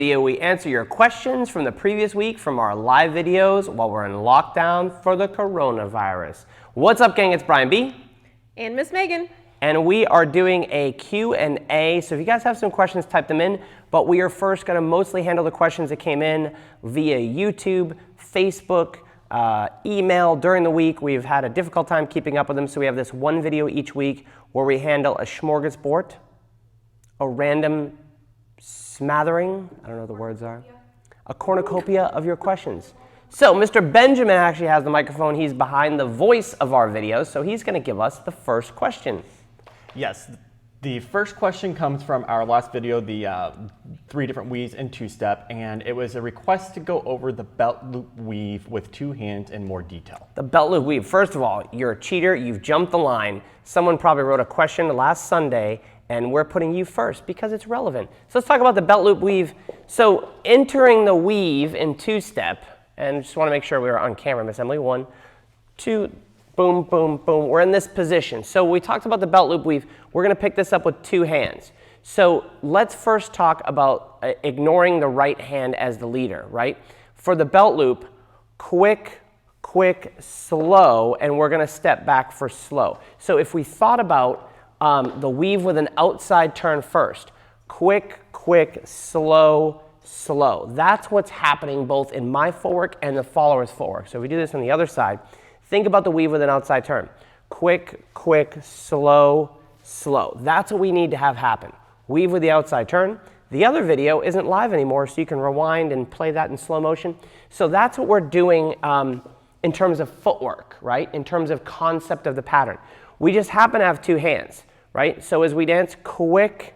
Video, we answer your questions from the previous week from our live videos while we're in lockdown for the coronavirus. What's up, gang? It's Brian B. And Miss Megan. And we are doing a Q&A. So if you guys have some questions, type them in. But we are first going to mostly handle the questions that came in via YouTube, Facebook, email during the week. We've had a difficult time keeping up with them. So we have this one video each week where we handle a smorgasbord, a random smattering, I don't know what the words are, a cornucopia of your questions. So Mr. Benjamin actually has the microphone. He's behind the voice of our videos, so he's going to give us the first question. Yes, the first question comes from our last video, the 3 different weaves in two-step, and it was a request to go over the belt loop weave with 2 hands in more detail. The belt loop weave. First of all, you're a cheater. You've jumped the line. Someone probably wrote a question last Sunday, and we're putting you first because it's relevant. So let's talk about the belt loop weave. So entering the weave in two-step, and just want to make sure we are on camera, Miss Emily. 1, 2, boom, boom, boom. We're in this position. So we talked about the belt loop weave. We're going to pick this up with 2 hands. So let's first talk about ignoring the right hand as the leader, right? For the belt loop, quick, quick, slow, and we're going to step back for slow. So if we thought about the weave with an outside turn first. Quick, quick, slow, slow. That's what's happening both in my footwork and the follower's footwork. So if we do this on the other side, think about the weave with an outside turn. Quick, quick, slow, slow. That's what we need to have happen. Weave with the outside turn. The other video isn't live anymore, so you can rewind and play that in slow motion. So that's what we're doing in terms of footwork, right? In terms of concept of the pattern. We just happen to have 2 hands. Right? So as we dance quick,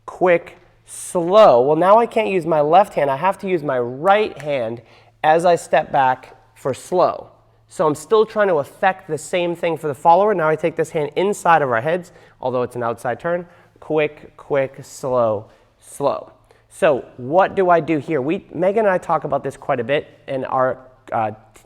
quick, slow. Well, now I can't use my left hand. I have to use my right hand as I step back for slow. So I'm still trying to affect the same thing for the follower. Now I take this hand inside of our heads, although it's an outside turn. Quick, quick, slow, slow. So what do I do here? Megan and I talk about this quite a bit in our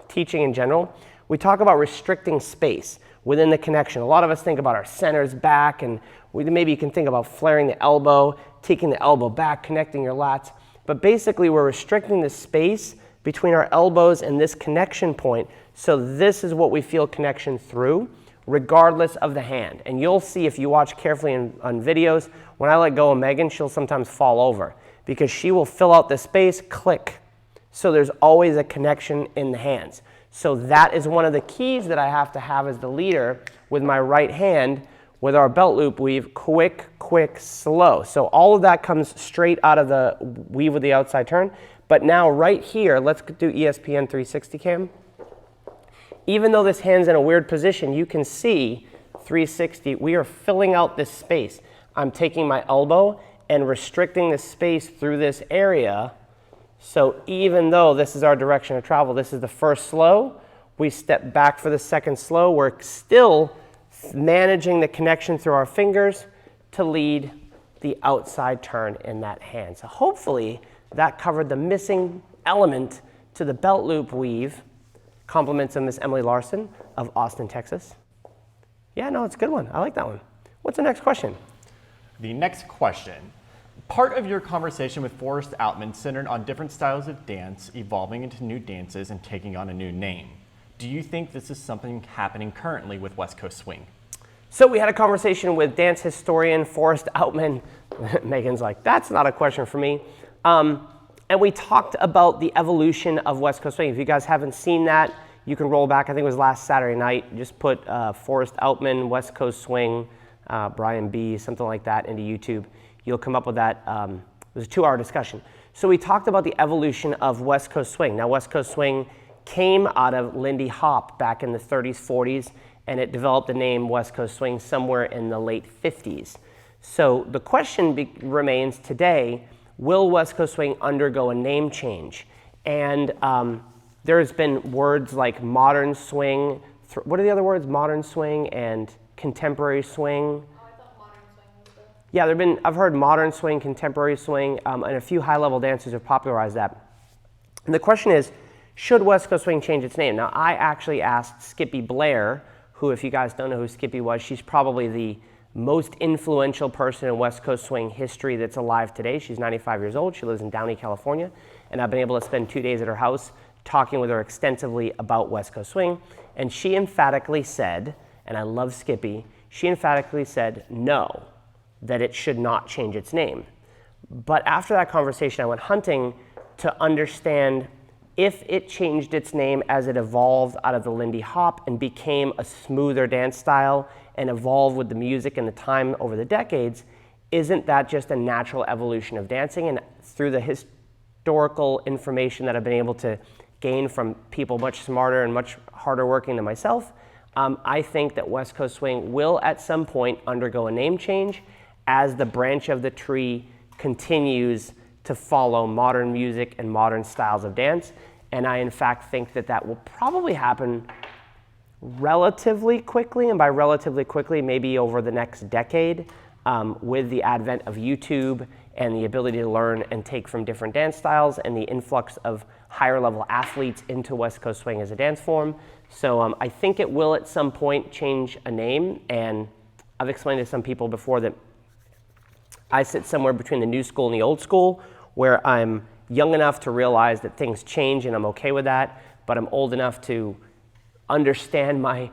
teaching in general. We talk about restricting space within the connection. A lot of us think about our centers back, and maybe you can think about flaring the elbow, taking the elbow back, connecting your lats. But basically, we're restricting the space between our elbows and this connection point. So this is what we feel connection through, regardless of the hand. And you'll see if you watch carefully on videos, when I let go of Megan, she'll sometimes fall over because she will fill out the space, click. So there's always a connection in the hands. So that is one of the keys that I have to have as the leader with my right hand with our belt loop weave, quick, quick, slow. So all of that comes straight out of the weave with the outside turn. But now right here, let's do ESPN 360 cam. Even though this hand's in a weird position, you can see 360, we are filling out this space. I'm taking my elbow and restricting the space through this area. So even though this is our direction of travel, this is the first slow, we step back for the second slow. We're still managing the connection through our fingers to lead the outside turn in that hand. So hopefully that covered the missing element to the belt loop weave. Compliments of Miss Emily Larson of Austin, Texas. Yeah, no, it's a good one. I like that one. What's the next question? The next question. Part of your conversation with Forrest Outman centered on different styles of dance, evolving into new dances and taking on a new name. Do you think this is something happening currently with West Coast Swing? So we had a conversation with dance historian Forrest Outman. Megan's like, that's not a question for me. And we talked about the evolution of West Coast Swing. If you guys haven't seen that, you can roll back. I think it was last Saturday night. Just put Forrest Outman, West Coast Swing, Brian B., something like that into YouTube. You'll come up with that. It was a 2-hour discussion. So we talked about the evolution of West Coast Swing. Now, West Coast Swing came out of Lindy Hop back in the 30s, 40s, and it developed the name West Coast Swing somewhere in the late 50s. So the question remains today, will West Coast Swing undergo a name change? And there's been words like modern swing. What are the other words? Modern swing and contemporary swing. Yeah, I've heard modern swing, contemporary swing, and a few high-level dancers have popularized that. And the question is, should West Coast Swing change its name? Now, I actually asked Skippy Blair, who, if you guys don't know who Skippy was, she's probably the most influential person in West Coast swing history that's alive today. She's 95 years old. She lives in Downey, California. And I've been able to spend 2 days at her house talking with her extensively about West Coast swing. And she emphatically said, and I love Skippy, she emphatically said no, that it should not change its name. But after that conversation, I went hunting to understand if it changed its name as it evolved out of the Lindy Hop and became a smoother dance style and evolved with the music and the time over the decades, isn't that just a natural evolution of dancing? And through the historical information that I've been able to gain from people much smarter and much harder working than myself, I think that West Coast swing will at some point undergo a name change as the branch of the tree continues to follow modern music and modern styles of dance. And I in fact think that that will probably happen relatively quickly, and by relatively quickly, maybe over the next decade, with the advent of YouTube and the ability to learn and take from different dance styles and the influx of higher level athletes into West Coast swing as a dance form. So I think it will at some point change a name, and I've explained to some people before that I sit somewhere between the new school and the old school, where I'm young enough to realize that things change and I'm okay with that, but I'm old enough to understand my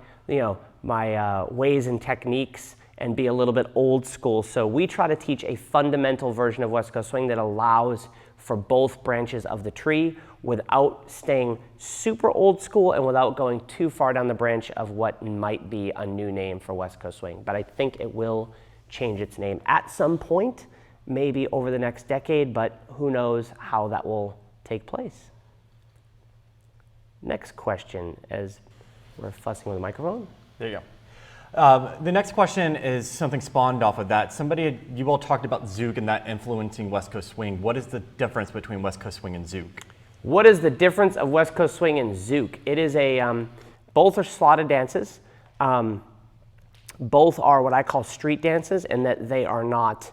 ways and techniques and be a little bit old school. So we try to teach a fundamental version of West Coast swing that allows for both branches of the tree without staying super old school and without going too far down the branch of what might be a new name for West Coast swing. But I think it will change its name at some point, maybe over the next decade, but who knows how that will take place. Next question, as we're fussing with the microphone. There you go. The next question is something spawned off of that. You all talked about Zook and that influencing West Coast swing. What is the difference between West Coast swing and Zook? What is the difference of West Coast swing and Zook? It is both are slotted dances. Both are what I call street dances, in that they are not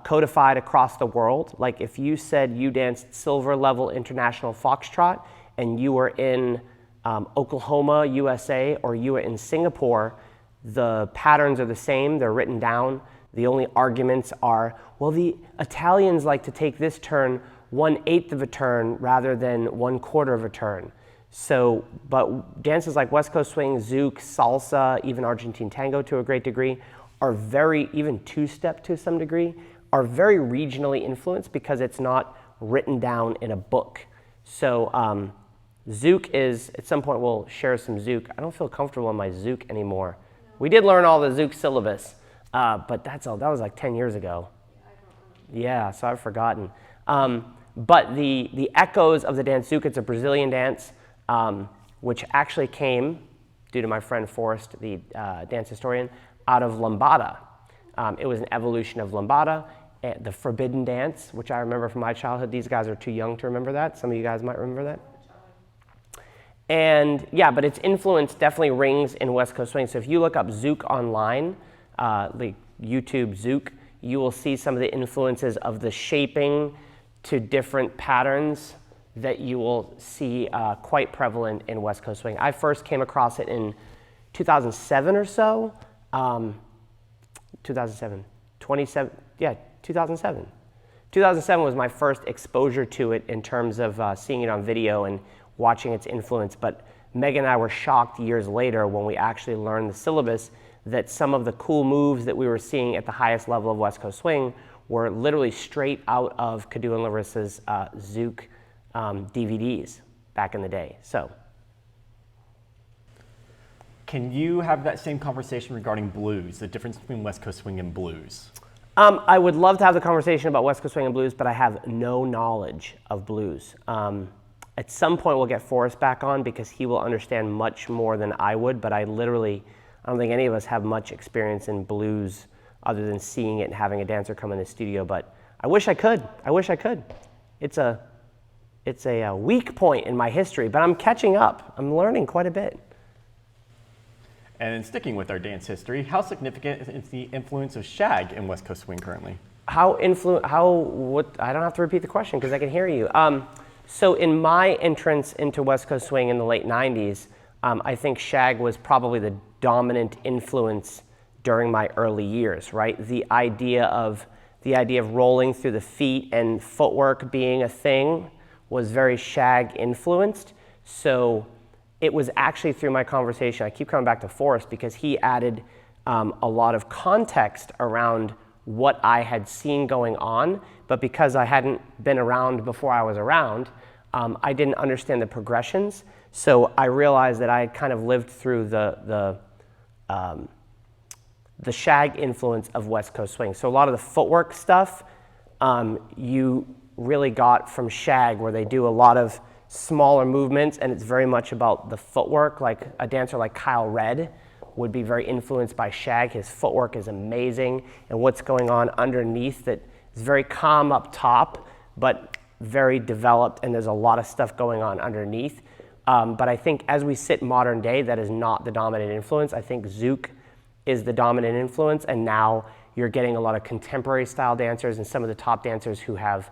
codified across the world. Like if you said you danced silver level international foxtrot and you were in Oklahoma, USA, or you were in Singapore, the patterns are the same, they're written down. The only arguments are, well, the Italians like to take this turn 1/8 of a turn rather than 1/4 of a turn. So, but dances like West Coast swing, Zouk, salsa, even Argentine tango to a great degree, are very, even two-step to some degree, are very regionally influenced because it's not written down in a book. So Zouk is, at some point we'll share some Zouk. I don't feel comfortable in my Zouk anymore. No. We did learn all the Zouk syllabus, but that was like 10 years ago. Yeah, so I've forgotten. But the echoes of the dance Zouk, it's a Brazilian dance, which actually came, due to my friend Forrest, the dance historian, out of lambada. It was an evolution of lambada, the forbidden dance, which I remember from my childhood. These guys are too young to remember that. Some of you guys might remember that. And yeah, but its influence definitely rings in West Coast swing. So if you look up Zouk online, like YouTube Zouk, you will see some of the influences of the shaping to different patterns that you will see quite prevalent in West Coast swing. I first came across it in 2007 or so. 2007. 2007 was my first exposure to it in terms of seeing it on video and watching its influence. But Meg and I were shocked years later when we actually learned the syllabus that some of the cool moves that we were seeing at the highest level of West Coast swing were literally straight out of Cadu and Larissa's Zouk DVDs back in the day. So, can you have that same conversation regarding blues, the difference between West Coast swing and blues? I would love to have the conversation about West Coast swing and blues, but I have no knowledge of blues. At some point we'll get Forrest back on because he will understand much more than I would, but I don't think any of us have much experience in blues other than seeing it and having a dancer come in the studio, but I wish I could. It's a weak point in my history, but I'm catching up. I'm learning quite a bit. And sticking with our dance history, how significant is the influence of shag in West Coast swing currently? I don't have to repeat the question because I can hear you. So in my entrance into West Coast swing in the late 90s, I think shag was probably the dominant influence during my early years, right? The idea of rolling through the feet and footwork being a thing was very shag influenced. So it was actually through my conversation, I keep coming back to Forrest because he added a lot of context around what I had seen going on, but because I hadn't been around before I was around, I didn't understand the progressions. So I realized that I had kind of lived through the shag influence of West Coast swing. So a lot of the footwork stuff you really got from shag, where they do a lot of smaller movements and it's very much about the footwork. Like a dancer like Kyle Redd would be very influenced by shag. His footwork is amazing, and what's going on underneath that is very calm up top, but very developed, and there's a lot of stuff going on underneath. But I think as we sit modern day, that is not the dominant influence. I think Zook is the dominant influence, and now you're getting a lot of contemporary style dancers and some of the top dancers who have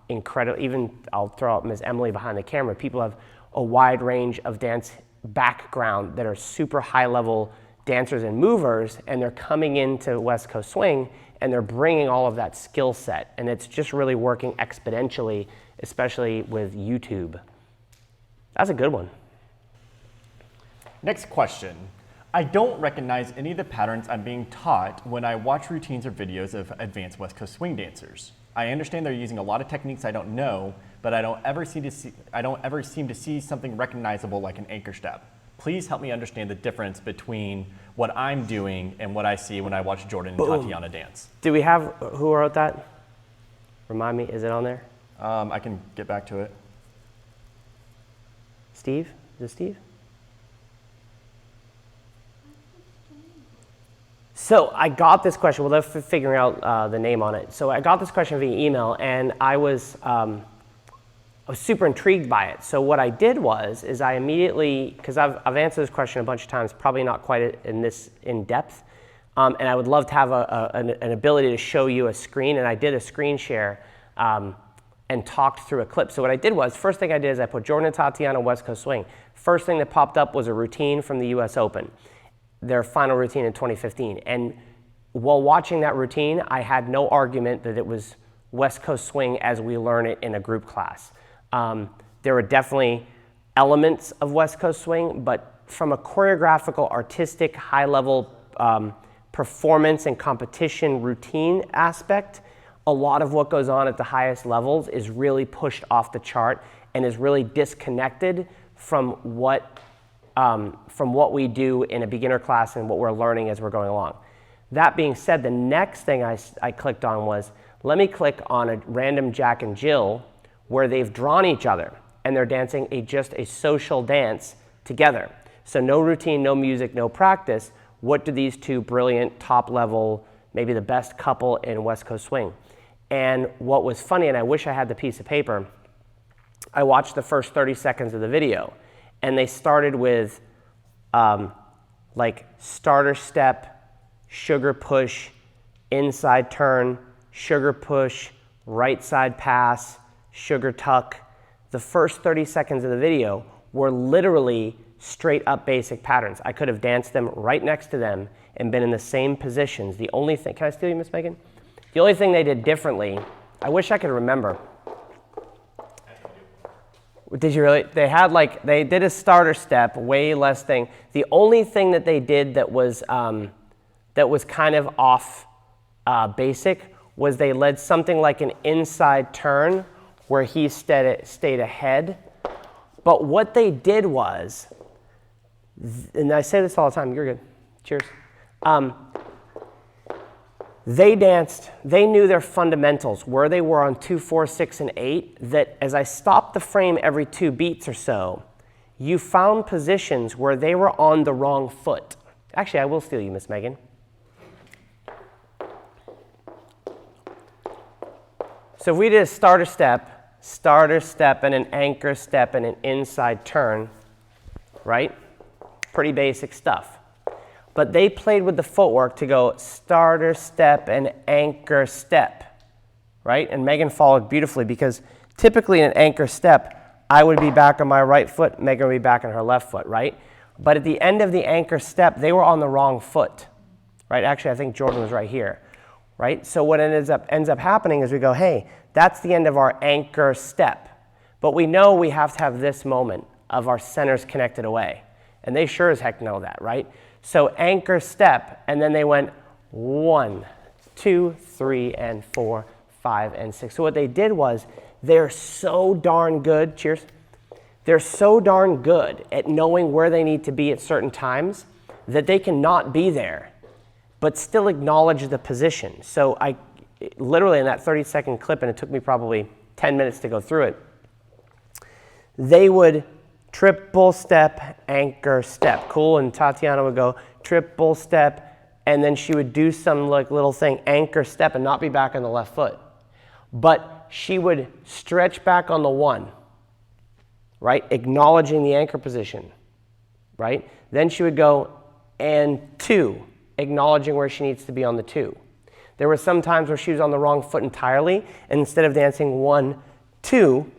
incredible, even I'll throw out Ms. Emily behind the camera, people have a wide range of dance background that are super high level dancers and movers, and they're coming into West Coast swing and they're bringing all of that skill set, and it's just really working exponentially, especially with YouTube. That's a good one. Next question. I don't recognize any of the patterns I'm being taught when I watch routines or videos of advanced West Coast swing dancers. I understand they're using a lot of techniques I don't know, but I don't ever seem to see something recognizable like an anchor step. Please help me understand the difference between what I'm doing and what I see when I watch Jordan and Tatiana dance. Do we have, who wrote that? Remind me, is it on there? I can get back to it. Steve? Is it Steve? So I got this question, well, they're figuring out the name on it. So I got this question via email, and I was super intrigued by it. So what I did was, is I immediately, because I've answered this question a bunch of times, probably not quite in depth, and I would love to have an ability to show you a screen, and I did a screen share and talked through a clip. So what I did was, first thing I did is I put Jordan and Tatiana West Coast swing. First thing that popped up was a routine from the US Open, their final routine in 2015. And while watching that routine, I had no argument that it was West Coast swing as we learn it in a group class. There were definitely elements of West Coast swing, but from a choreographical, artistic, high-level performance and competition routine aspect, a lot of what goes on at the highest levels is really pushed off the chart and is really disconnected from what we do in a beginner class and what we're learning as we're going along. That being said, the next thing I clicked on was, let me click on a random Jack and Jill where they've drawn each other and they're dancing just a social dance together. So no routine, no music, no practice. What do these two brilliant top level, maybe the best couple in West Coast swing? And what was funny, and I wish I had the piece of paper, I watched the first 30 seconds of the video, and they started with like starter step, sugar push, inside turn, sugar push, right side pass, sugar tuck. The first 30 seconds of the video were literally straight up basic patterns. I could have danced them right next to them and been in the same positions. The only thing, can I steal you, Miss Megan? The only thing they did differently, I wish I could remember. Did you really? They had they did a starter step, way less thing. The only thing that they did that was kind of off basic was they led something like an inside turn where he stayed ahead. But what they did was, and I say this all the time, you're good, cheers. They danced, they knew their fundamentals, where they were on 2, 4, 6, and 8, that as I stopped the frame every 2 beats or so, you found positions where they were on the wrong foot. Actually, I will steal you, Miss Megan. So if we did a starter step, and an anchor step, and an inside turn, right? Pretty basic stuff. But they played with the footwork to go starter step and anchor step, right? And Megan followed beautifully, because typically in an anchor step, I would be back on my right foot, Megan would be back on her left foot, right? But at the end of the anchor step, they were on the wrong foot. right? Actually, I think Jordan was right here, right? So what ends up happening is we go, hey, that's the end of our anchor step. But we know we have to have this moment of our centers connected away. And they sure as heck know that, right? So anchor step, and then they went 1, 2, 3, and 4, 5, and 6. So what they did was they're so darn good, cheers. They're so darn good at knowing where they need to be at certain times that they can not be there, but still acknowledge the position. So I literally in that 30-second clip, and it took me probably 10 minutes to go through it, they would triple step, anchor step. Cool, and Tatiana would go triple step, and then she would do some like little thing, anchor step, and not be back on the left foot. But she would stretch back on the 1, right? Acknowledging the anchor position, right? Then she would go and 2, acknowledging where she needs to be on the 2. There were some times where she was on the wrong foot entirely, and instead of dancing 1, 2,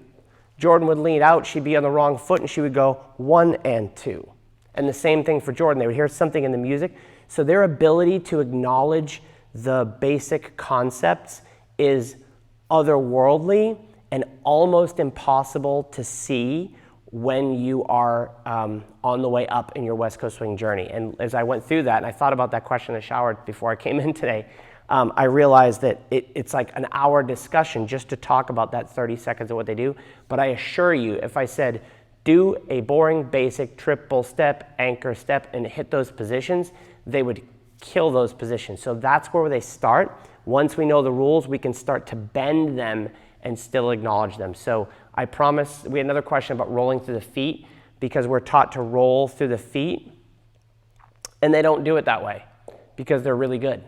Jordan would lean out, she'd be on the wrong foot, and she would go 1 and 2. And the same thing for Jordan. They would hear something in the music. So their ability to acknowledge the basic concepts is otherworldly and almost impossible to see when you are on the way up in your West Coast Swing journey. And as I went through that, and I thought about that question in the shower before I came in today, I realized that it's like an hour discussion just to talk about that 30 seconds of what they do. But I assure you, if I said, do a boring, basic triple step, anchor step, and hit those positions, they would kill those positions. So that's where they start. Once we know the rules, we can start to bend them and still acknowledge them. So I promise, we had another question about rolling through the feet, because we're taught to roll through the feet, and they don't do it that way because they're really good.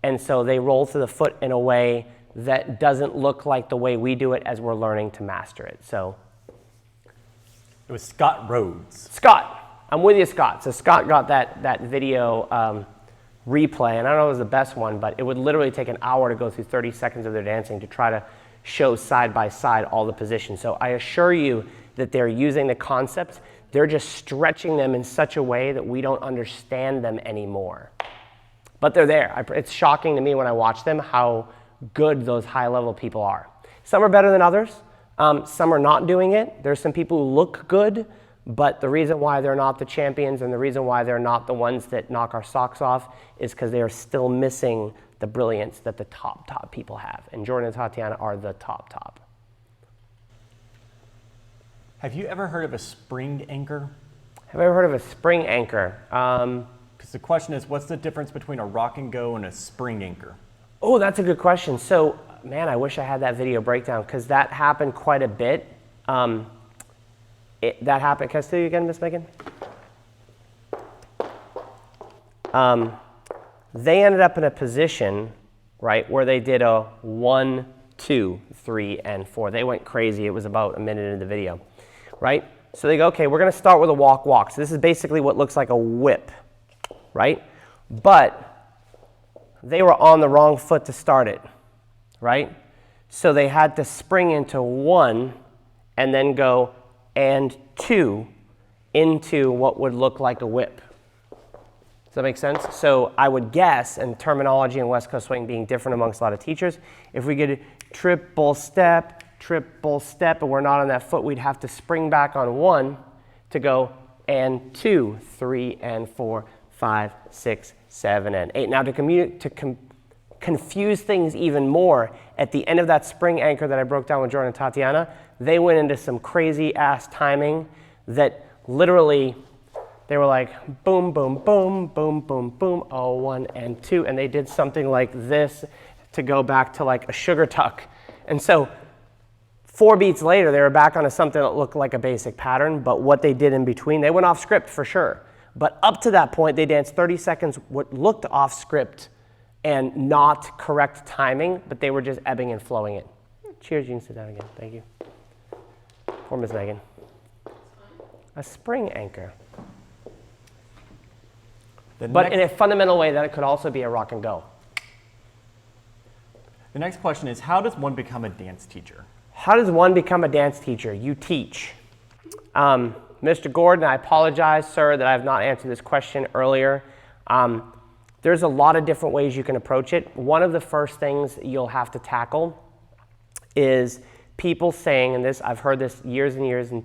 And so they roll through the foot in a way that doesn't look like the way we do it as we're learning to master it. So it was Scott Rhodes. Scott, I'm with you, Scott. So Scott got that video replay, and I don't know if it was the best one, but it would literally take an hour to go through 30 seconds of their dancing to try to show side by side all the positions. So I assure you that they're using the concepts. They're just stretching them in such a way that we don't understand them anymore. But they're there. It's shocking to me when I watch them how good those high-level people are. Some are better than others. Some are not doing it. There's some people who look good, but the reason why they're not the champions and the reason why they're not the ones that knock our socks off is because they are still missing the brilliance that the top people have. And Jordan and Tatiana are the top. Have you ever heard of a spring anchor? Have I ever heard of a spring anchor? Because the question is, what's the difference between a rock and go and a spring anchor? Oh, that's a good question. So, man, I wish I had that video breakdown because that happened quite a bit. That happened. Can I see you again, Miss Megan? They ended up in a position, right, where they did a 1, 2, 3, and 4. They went crazy. It was about a minute into the video, right? So they go, okay, we're going to start with a walk. So this is basically what looks like a whip, right? But they were on the wrong foot to start it, right? So they had to spring into 1 and then go and 2 into what would look like a whip. Does that make sense? So I would guess, and terminology in West Coast Swing being different amongst a lot of teachers, if we get a triple step, and we're not on that foot, we'd have to spring back on 1 to go and 2, 3, and 4, 5, 6, 7, and 8. Now to confuse things even more, at the end of that spring anchor that I broke down with Jordan and Tatiana, they went into some crazy ass timing that literally they were like boom, boom, boom, boom, boom, boom, 1 and 2, and they did something like this to go back to like a sugar tuck. And so 4 beats later, they were back onto something that looked like a basic pattern, but what they did in between, they went off script for sure. But up to that point, they danced 30 seconds what looked off script and not correct timing, but they were just ebbing and flowing it. Cheers, you can sit down again. Thank you. Poor Ms. Megan. A spring anchor. But in a fundamental way, that it could also be a rock and go. The next question is, how does one become a dance teacher? How does one become a dance teacher? You teach. Mr. Gordon, I apologize, sir, that I have not answered this question earlier. there's a lot of different ways you can approach it. One of the first things you'll have to tackle is people saying, and this I've heard this years and years and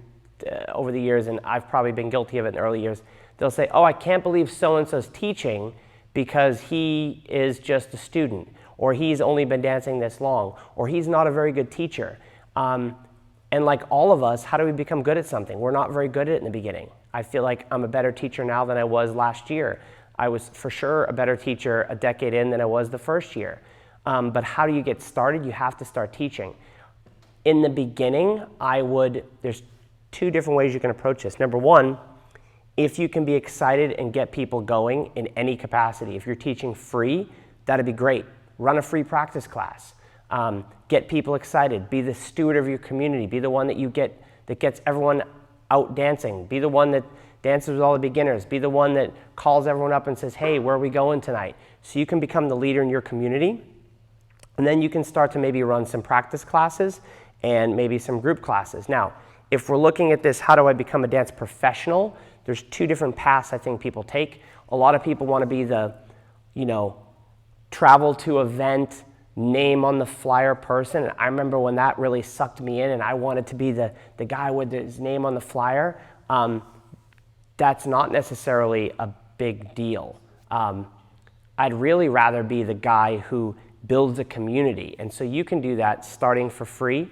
over the years, and I've probably been guilty of it in the early years. They'll say, oh, I can't believe so-and-so's teaching because he is just a student, or he's only been dancing this long, or he's not a very good teacher. And like all of us, how do we become good at something? We're not very good at it in the beginning. I feel like I'm a better teacher now than I was last year. I was for sure a better teacher a decade in than I was the first year. But how do you get started? You have to start teaching. In the beginning, there's two different ways you can approach this. Number one, if you can be excited and get people going in any capacity. If you're teaching free, that'd be great. Run a free practice class. Get people excited. Be the steward of your community. Be the one that gets everyone out dancing. Be the one that dances with all the beginners. Be the one that calls everyone up and says, hey, where are we going tonight? So you can become the leader in your community. And then you can start to maybe run some practice classes and maybe some group classes. Now, if we're looking at this, how do I become a dance professional? There's two different paths I think people take. A lot of people want to be the, travel to event, name on the flyer person. And I remember when that really sucked me in and I wanted to be the guy with his name on the flyer. That's not necessarily a big deal. I'd really rather be the guy who builds a community. And so you can do that starting for free,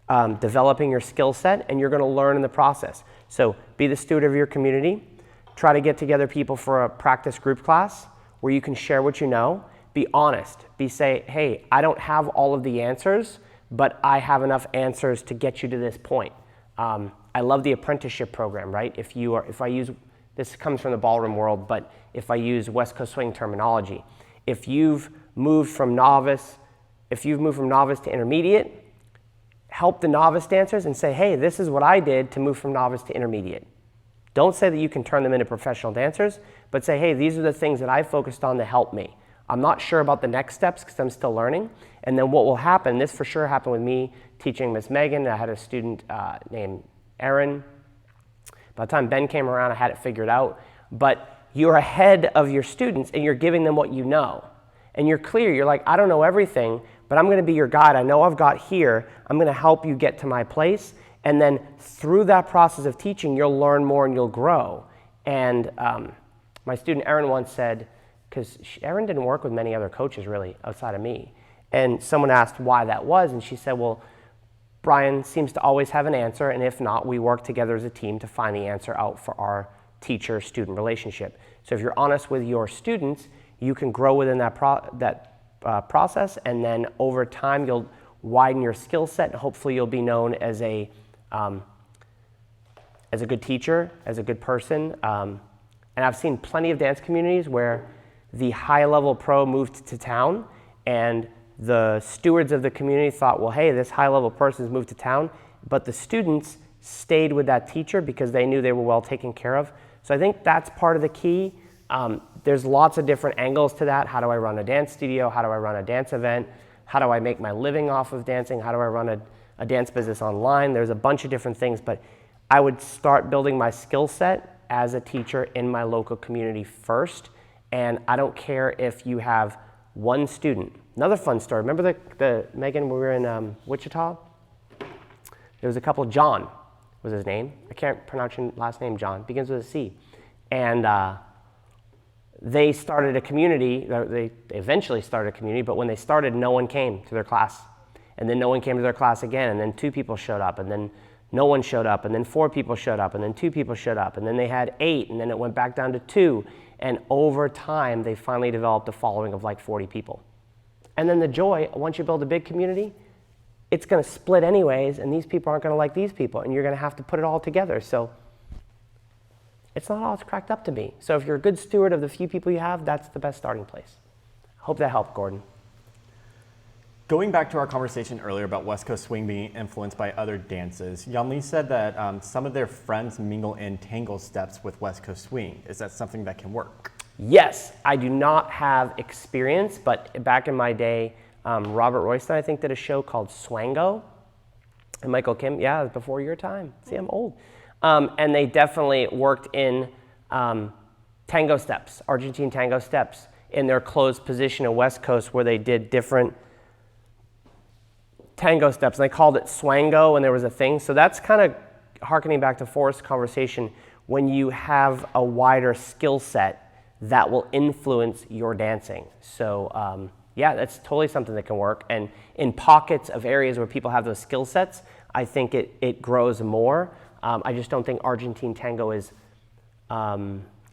developing your skill set, and you're going to learn in the process. So be the steward of your community. Try to get together people for a practice group class where you can share what you know. Be honest. Say, hey, I don't have all of the answers, but I have enough answers to get you to this point. I love the apprenticeship program, right? If I use, this comes from the ballroom world, but if I use West Coast swing terminology, if you've moved from novice to intermediate, help the novice dancers and say, hey, this is what I did to move from novice to intermediate. Don't say that you can turn them into professional dancers, but say, hey, these are the things that I focused on to help me. I'm not sure about the next steps because I'm still learning. And then what will happen, this for sure happened with me teaching Miss Megan. I had a student named Aaron. By the time Ben came around, I had it figured out. But you're ahead of your students and you're giving them what you know. And you're clear. You're like, I don't know everything, but I'm going to be your guide. I know I've got here. I'm going to help you get to my place. And then through that process of teaching, you'll learn more and you'll grow. And my student Aaron once said, because Erin didn't work with many other coaches really outside of me. And someone asked why that was, and she said, well, Brian seems to always have an answer, and if not, we work together as a team to find the answer out for our teacher-student relationship. So if you're honest with your students, you can grow within that process, and then over time you'll widen your skill set, and hopefully you'll be known as a good teacher, as a good person. And I've seen plenty of dance communities where the high-level pro moved to town, and the stewards of the community thought, well, hey, this high-level person's moved to town, but the students stayed with that teacher because they knew they were well taken care of. So I think that's part of the key. There's lots of different angles to that. How do I run a dance studio? How do I run a dance event? How do I make my living off of dancing? How do I run a dance business online? There's a bunch of different things, but I would start building my skill set as a teacher in my local community first. And I don't care if you have one student. Another fun story. Remember the Megan, when we were in Wichita? There was a couple, John was his name. I can't pronounce your last name, John. Begins with a C. And they started a community. They eventually started a community, but when they started, no one came to their class. And then no one came to their class again. And then 2 people showed up. And then no one showed up. And then 4 people showed up. And then 2 people showed up. And then they had 8. And then it went back down to 2. And over time, they finally developed a following of like 40 people. And then the joy, once you build a big community, it's going to split anyways, and these people aren't going to like these people, and you're going to have to put it all together. So it's not all it's cracked up to be. So if you're a good steward of the few people you have, that's the best starting place. I hope that helped, Gordon. Going back to our conversation earlier about West Coast swing being influenced by other dances, Yanli said that some of their friends mingle in tango steps with West Coast swing. Is that something that can work? Yes, I do not have experience, but back in my day, Robert Royston, I think, did a show called Swango. And Michael Kim, yeah, it was before your time. See, I'm old. And they definitely worked in tango steps, Argentine tango steps. in their closed position in West Coast where they did different tango steps, and they called it swango when there was a thing. So that's kind of harkening back to Forrest's conversation. When you have a wider skill set, that will influence your dancing. So yeah, that's totally something that can work. And in pockets of areas where people have those skill sets, I think it grows more. I just don't think Argentine tango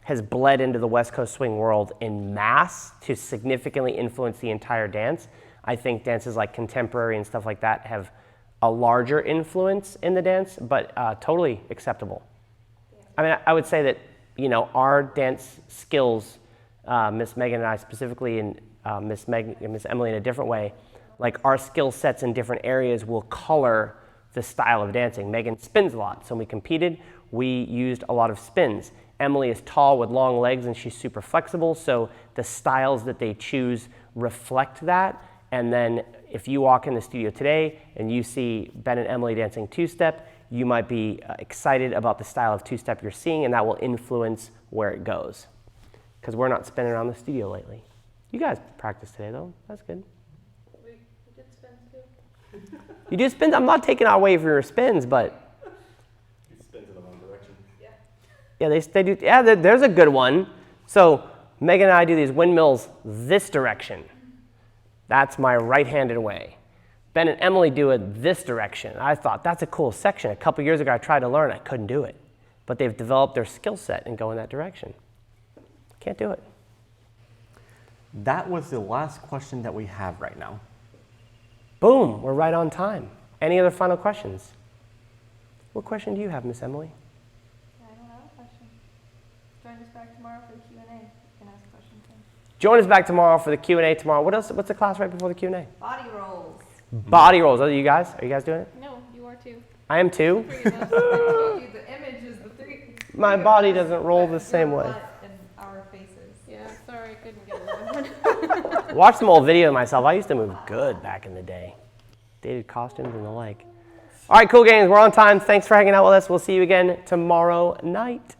has bled into the West Coast swing world in mass to significantly influence the entire dance. I think dances like contemporary and stuff like that have a larger influence in the dance, but totally acceptable. I mean, I would say that, you know, our dance skills, Miss Megan and I specifically, and Miss Emily in a different way, like our skill sets in different areas will color the style of dancing. Megan spins a lot, so when we competed, we used a lot of spins. Emily is tall with long legs and she's super flexible, so the styles that they choose reflect that. And then if you walk in the studio today and you see Ben and Emily dancing two-step, you might be excited about the style of two-step you're seeing, and that will influence where it goes. Because we're not spinning around the studio lately. You guys practiced today, though. That's good. We did spins, too. You do spins? I'm not taking away from your spins, but... It spins in the wrong direction. Yeah. Yeah, they do. Yeah, there's a good one. So Megan and I do these windmills this direction. That's my right-handed way. Ben and Emily do it this direction. I thought, that's a cool section. A couple years ago, I tried to learn. I couldn't do it. But they've developed their skill set and go in that direction. Can't do it. That was the last question that we have right now. Boom, we're right on time. Any other final questions? What question do you have, Miss Emily? I don't have a question. Join us back tomorrow for the Q&A. You can ask questions then. Join us back tomorrow for the Q&A tomorrow. What else? What's the class right before the Q&A? Body rolls. Body rolls. Are you guys doing it? No, you are too. I am too. Three of us. I told you the image is the three. My body doesn't roll the same Your way. butt and our faces. Yeah, sorry, I couldn't get along. Watch some old video of myself. I used to move good back in the day. Dated costumes and the like. All right, cool gangs. We're on time. Thanks for hanging out with us. We'll see you again tomorrow night.